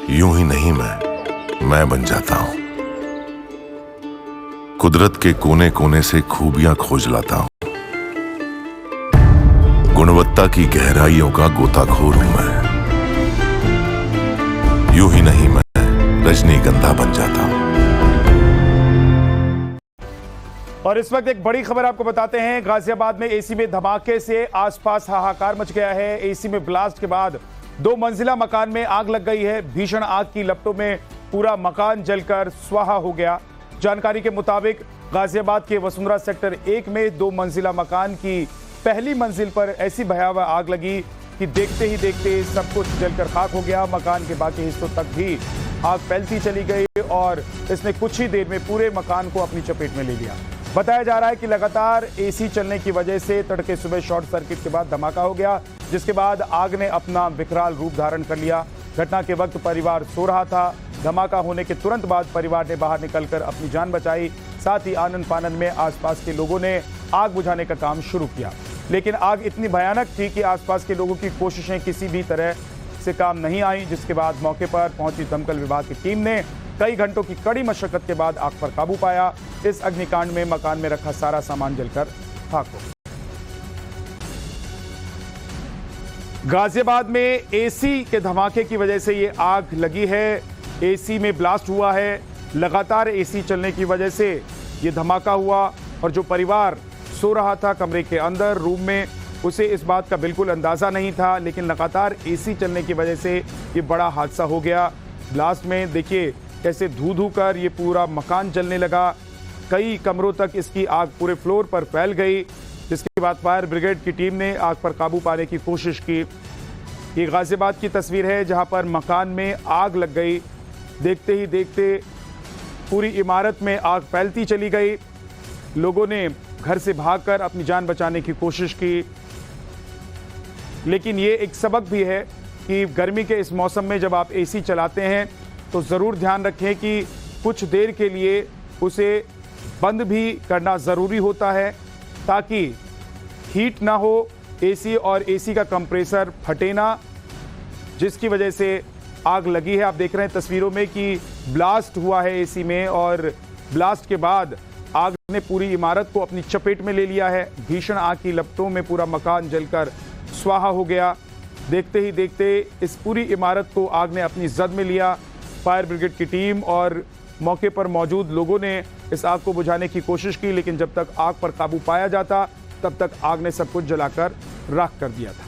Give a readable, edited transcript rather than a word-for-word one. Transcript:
यूं ही नहीं मैं बन जाता हूं। कुदरत के कोने कोने से खूबियां खोज लाता हूं। गुणवत्ता की गहराइयों का गोताखोर हूं मैं। यूं ही नहीं मैं रजनीगंधा बन जाता हूं। और इस वक्त एक बड़ी खबर आपको बताते हैं। गाजियाबाद में एसी में धमाके से आसपास हाहाकार मच गया है। एसी में ब्लास्ट के बाद 2 मंजिला मकान में आग लग गई है। भीषण आग की लपटों में पूरा मकान जलकर स्वाहा हो गया। जानकारी के मुताबिक गाजियाबाद के वसुंधरा सेक्टर 1 में 2 मंजिला मकान की पहली मंजिल पर ऐसी भयावह आग लगी कि देखते ही देखते सब कुछ जलकर खाक हो गया। मकान के बाकी हिस्सों तक भी आग फैलती चली गई और इसने कुछ ही देर में पूरे मकान को अपनी चपेट में ले लिया। बताया जा रहा है कि लगातार एसी चलने की वजह से तड़के सुबह शॉर्ट सर्किट के बाद धमाका हो गया, जिसके बाद आग ने अपना विकराल रूप धारण कर लिया। घटना के वक्त परिवार सो रहा था। धमाका होने के तुरंत बाद परिवार ने बाहर निकलकर अपनी जान बचाई। साथ ही आनन फानन में आसपास के लोगों ने आग बुझाने का काम शुरू किया, लेकिन आग इतनी भयानक थी कि आसपास के लोगों की कोशिशें किसी भी तरह से काम नहीं आई। जिसके बाद मौके पर पहुंची दमकल विभाग की टीम ने कई घंटों की कड़ी मशक्कत के बाद आग पर काबू पाया। इस अग्निकांड में मकान में रखा सारा सामान जलकर खाक हो गया। गाजियाबाद में एसी के धमाके की वजह से ये आग लगी है। एसी में ब्लास्ट हुआ है। लगातार एसी चलने की वजह से ये धमाका हुआ और जो परिवार सो रहा था कमरे के अंदर रूम में, उसे इस बात का बिल्कुल अंदाजा नहीं था, लेकिन लगातार एसी चलने की वजह से ये बड़ा हादसा हो गया। ब्लास्ट में देखिए कैसे धू धू कर ये पूरा मकान जलने लगा। कई कमरों तक इसकी आग पूरे फ्लोर पर फैल गई, जिसके बाद फायर ब्रिगेड की टीम ने आग पर काबू पाने की कोशिश की। ये गाजियाबाद की तस्वीर है जहां पर मकान में आग लग गई। देखते ही देखते पूरी इमारत में आग फैलती चली गई। लोगों ने घर से भागकर अपनी जान बचाने की कोशिश की, लेकिन ये एक सबक भी है कि गर्मी के इस मौसम में जब आप एसी चलाते हैं तो ज़रूर ध्यान रखें कि कुछ देर के लिए उसे बंद भी करना ज़रूरी होता है, ताकि हीट ना हो एसी और एसी का कंप्रेसर फटे ना, जिसकी वजह से आग लगी है। आप देख रहे हैं तस्वीरों में कि ब्लास्ट हुआ है एसी में और ब्लास्ट के बाद आग ने पूरी इमारत को अपनी चपेट में ले लिया है। भीषण आग की लपटों में पूरा मकान जलकर स्वाहा हो गया। देखते ही देखते इस पूरी इमारत को आग ने अपनी जद में लिया। फायर ब्रिगेड की टीम और मौके पर मौजूद लोगों ने इस आग को बुझाने की कोशिश की, लेकिन जब तक आग पर काबू पाया जाता तब तक आग ने सब कुछ जलाकर राख कर दिया था।